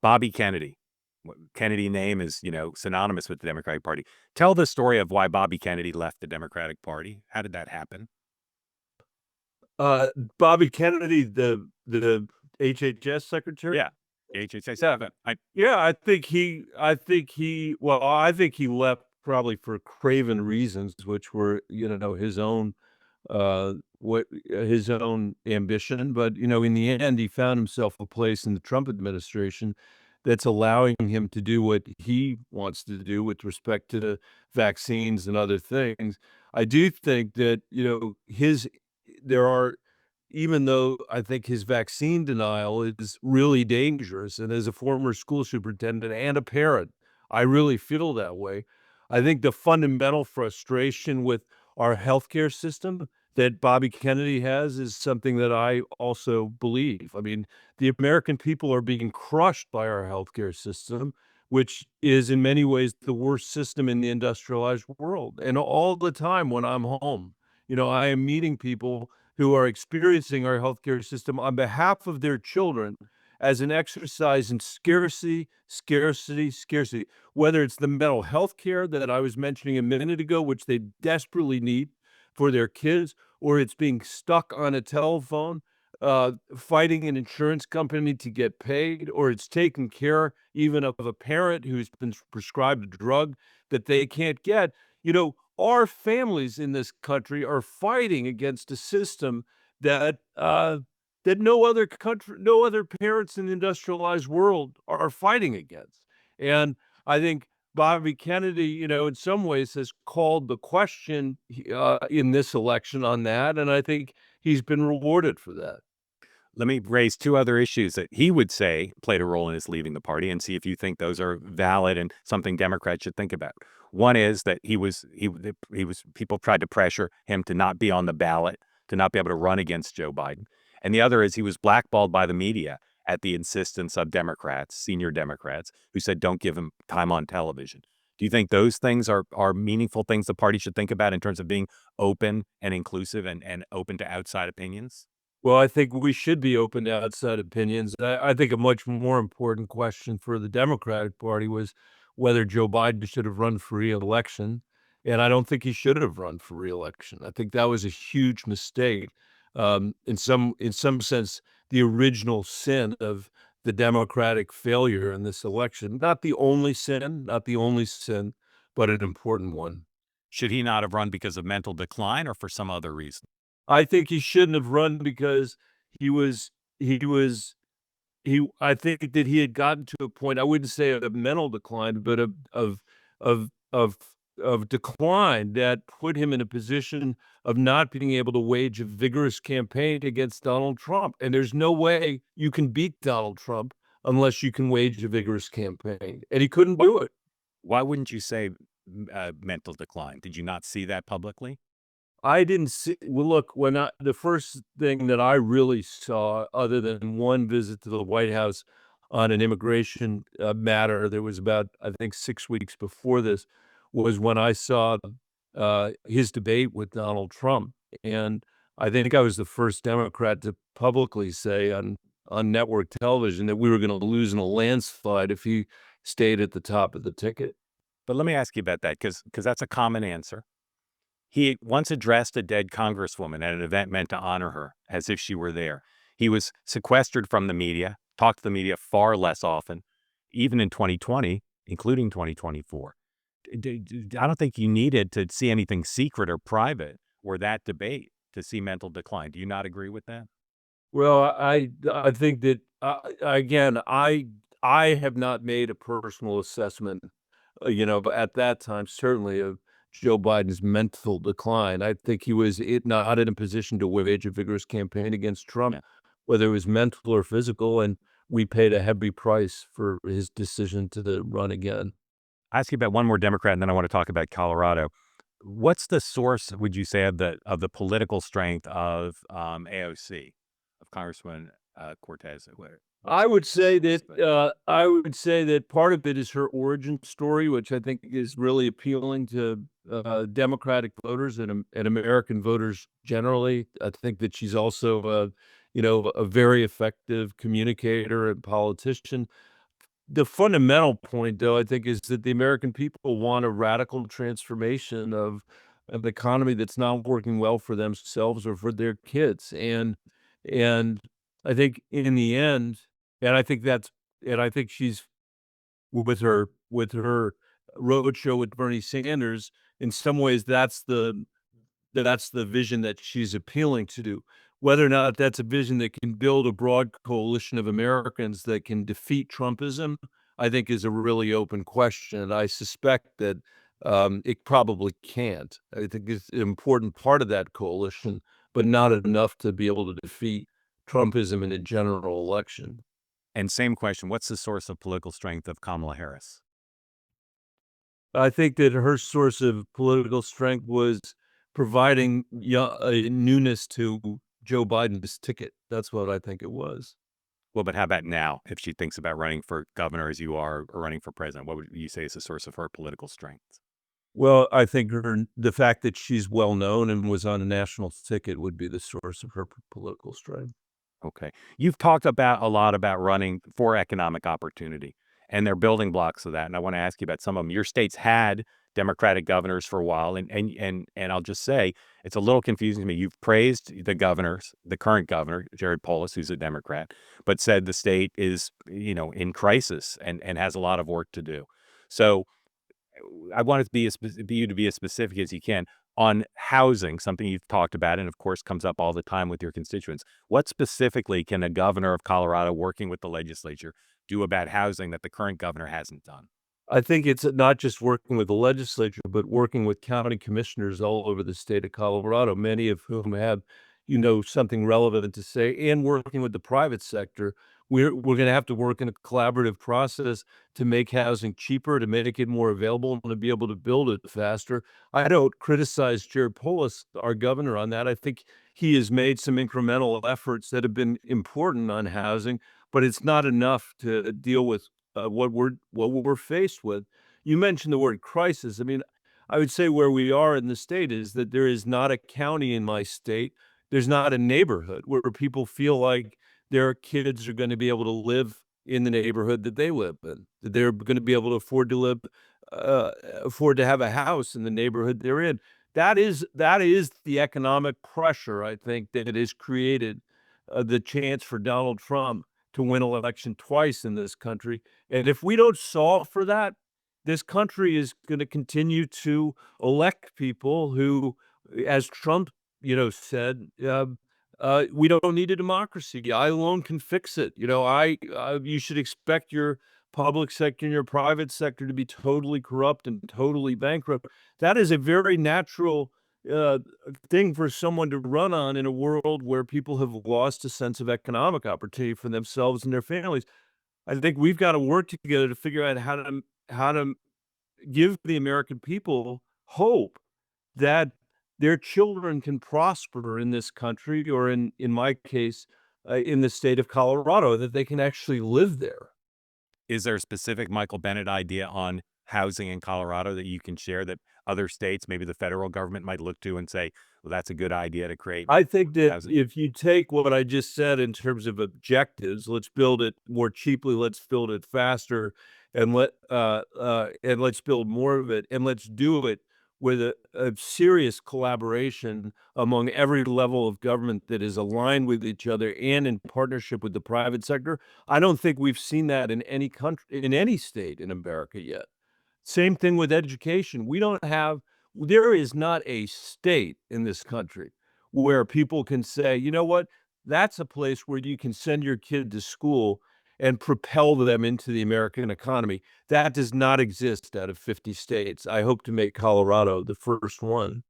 Bobby Kennedy. Kennedy name is, synonymous with the Democratic Party. Tell the story of why Bobby Kennedy left the Democratic Party. How did that happen? Uh, Bobby Kennedy, the HHS secretary. Yeah, HHS 7. Yeah, I think he left probably for craven reasons, which were, his own, what his own ambition. But, in the end, he found himself a place in the Trump administration that's allowing him to do what he wants to do with respect to the vaccines and other things. I do think that, there are, even though I think his vaccine denial is really dangerous, and as a former school superintendent and a parent, I really feel that way. I think the fundamental frustration with our healthcare system that Bobby Kennedy has is something that I also believe. I mean, the American people are being crushed by our healthcare system, which is in many ways the worst system in the industrialized world. And all the time when I'm home, I am meeting people who are experiencing our healthcare system on behalf of their children as an exercise in scarcity, scarcity, scarcity. Whether it's the mental health care that I was mentioning a minute ago, which they desperately need for their kids, or it's being stuck on a telephone, fighting an insurance company to get paid, or it's taking care even of a parent who's been prescribed a drug that they can't get. Our families in this country are fighting against a system that that no other parents in the industrialized world are fighting against. And I think Bobby Kennedy, in some ways has called the question in this election on that, and I think he's been rewarded for that. Let me raise two other issues that he would say played a role in his leaving the party and see if you think those are valid and something Democrats should think about. One is that people tried to pressure him to not be on the ballot, to not be able to run against Joe Biden. And the other is he was blackballed by the media at the insistence of Democrats, senior Democrats, who said don't give him time on television. Do you think those things are meaningful things the party should think about in terms of being open and inclusive and open to outside opinions? Well, I think we should be open to outside opinions. I think a much more important question for the Democratic Party was whether Joe Biden should have run for reelection. And I don't think he should have run for reelection. I think that was a huge mistake. In some sense, the original sin of the Democratic failure in this election. Not the only sin, but an important one. Should he not have run because of mental decline or for some other reason? I think he shouldn't have run because he was he was I think that he had gotten to a point, I wouldn't say of mental decline, but of of of decline that put him in a position of not being able to wage a vigorous campaign against Donald Trump. And there's no way you can beat Donald Trump unless you can wage a vigorous campaign. And he couldn't Wh do it. Why wouldn't you say, mental decline? Did you not see that publicly? I didn't see well, look, when I the first thing that I really saw, other than one visit to the White House on an immigration, matter that was about, I think, 6 weeks before this, was when I saw, his debate with Donald Trump, and I think I was the first Democrat to publicly say on network television that we were gonna lose in a landslide if he stayed at the top of the ticket. But let me ask you about that because that's a common answer. He once addressed a dead congresswoman at an event meant to honor her as if she were there. He was sequestered from the media, talked to the media far less often, even in 2020, including 2024. I don't think you needed to see anything secret or private or that debate to see mental decline. Do you not agree with that? Well, I think that, again, I have not made a personal assessment, but at that time, certainly of Joe Biden's mental decline. I think he was not in a position to wage a vigorous campaign against Trump, Yeah. whether it was mental or physical, and we paid a heavy price for his decision to run again. I ask you about one more Democrat, and then I want to talk about Colorado. What's the source, would you say, of the political strength of AOC, of Congressman Cortez? I would say that But part of it is her origin story, which I think is really appealing to Democratic voters and American voters generally. I think that she's also a very effective communicator and politician. The fundamental point, though, I think, is that the American people want a radical transformation of an economy that's not working well for themselves or for their kids, and I think in the end, and I think that's, and I think she's with her roadshow with Bernie Sanders, in some ways, that's the vision that she's appealing to do. Whether or not that's a vision that can build a broad coalition of Americans that can defeat Trumpism, I think is a really open question. And I suspect that it probably can't. I think it's an important part of that coalition, but not enough to be able to defeat Trumpism in a general election. And same question, what's the source of political strength of Kamala Harris? I think that her source of political strength was providing a newness to Joe Biden's ticket. That's what I think it was. Well, but how about now? If she thinks about running for governor as you are or running for president, what would you say is the source of her political strength? Well, I think the fact that she's well known and was on a national ticket would be the source of her political strength. Okay. You've talked about a lot about running for economic opportunity, and they're building blocks of that. And I want to ask you about some of them. Your state's had Democratic governors for a while, and I'll just say it's a little confusing to me. You've praised the governors, the current governor, Jared Polis, who's a Democrat, but said the state is, in crisis and has a lot of work to do. So I want it to be you to be as specific as you can on housing, something you've talked about, and of course comes up all the time with your constituents. What specifically can a governor of Colorado working with the legislature do about housing that the current governor hasn't done? I think it's not just working with the legislature, but working with county commissioners all over the state of Colorado, many of whom have, something relevant to say, and working with the private sector. We're going to have to work in a collaborative process to make housing cheaper, to make it more available, and to be able to build it faster. I don't criticize Jared Polis, our governor, on that. I think he has made some incremental efforts that have been important on housing, but it's not enough to deal with what we're faced with. You mentioned the word crisis. I mean, I would say where we are in the state is that there is not a county in my state, there's not a neighborhood where people feel like their kids are going to be able to live in the neighborhood that they live in, that they're going to be able to afford to have a house in the neighborhood they're in. That is the economic pressure, I think, that it has created the chance for Donald Trump to win an election twice in this country. And if we don't solve for that, this country is going to continue to elect people who, as Trump, said, we don't need a democracy. I alone can fix it. You should expect your public sector and your private sector to be totally corrupt and totally bankrupt. That is a very natural uh, thing for someone to run on in a world where people have lost a sense of economic opportunity for themselves and their families. I think we've got to work together to figure out how to give the American people hope that their children can prosper in this country, or in my case, in the state of Colorado, that they can actually live there. Is there a specific Michael Bennet idea on housing in Colorado that you can share that other states, maybe the federal government might look to and say, well, that's a good idea to create I think that housing? if you take what I just said in terms of objectives, let's build it more cheaply, let's build it faster, and let's build more of it, and let's do it with a serious collaboration among every level of government that is aligned with each other and in partnership with the private sector. I don't think we've seen that in any country, in any state in America yet. Same thing with education. There is not a state in this country where people can say, you know what, that's a place where you can send your kid to school and propel them into the American economy. That does not exist out of 50 states. I hope to make Colorado the first one.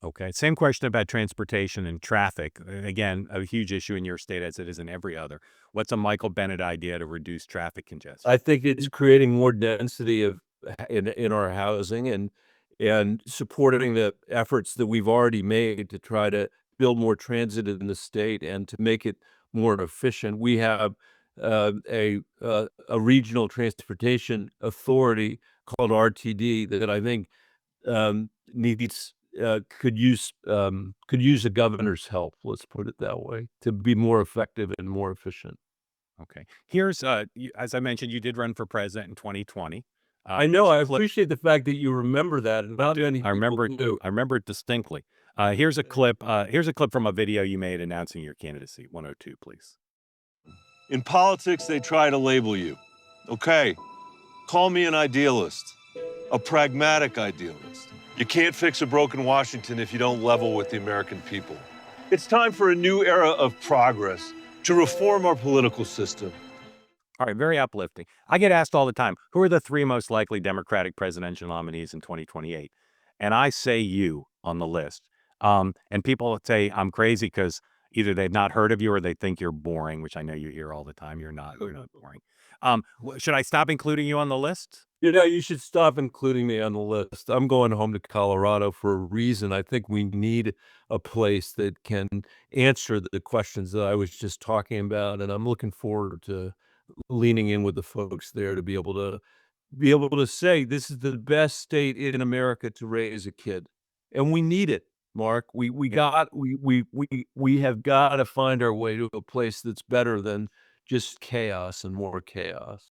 Okay. Same question about transportation and traffic. Again, a huge issue in your state as it is in every other. What's a Michael Bennet idea to reduce traffic congestion? I think it's creating more density in our housing, and supporting the efforts that we've already made to try to build more transit in the state and to make it more efficient. We have a regional transportation authority called RTD that I think needs could use a governor's help. Let's put it that way, to be more effective and more efficient. Okay. Here's, as I mentioned, you did run for president in 2020. I know, Here's a I clip. appreciate the fact that you remember that, and not many I people remember it. do. I remember it distinctly. Here's a clip. Here's a clip from a video you made announcing your candidacy. 102, please. In politics, they try to label you. Okay, call me an idealist, a pragmatic idealist. You can't fix a broken Washington if you don't level with the American people. It's time for a new era of progress to reform our political system. All right, very uplifting. I get asked all the time, who are the three most likely Democratic presidential nominees in 2028? And I say you on the list. And people say I'm crazy because either they've not heard of you or they think you're boring, which I know you hear all the time. You're not boring. Should I stop including you on the list? You know, you should stop including me on the list. I'm going home to Colorado for a reason. I think we need a place that can answer the questions that I was just talking about, and I'm looking forward to leaning in with the folks there to be able to say this is the best state in America to raise a kid, and we need it, Mark. We have got to find our way to a place that's better than just chaos and more chaos.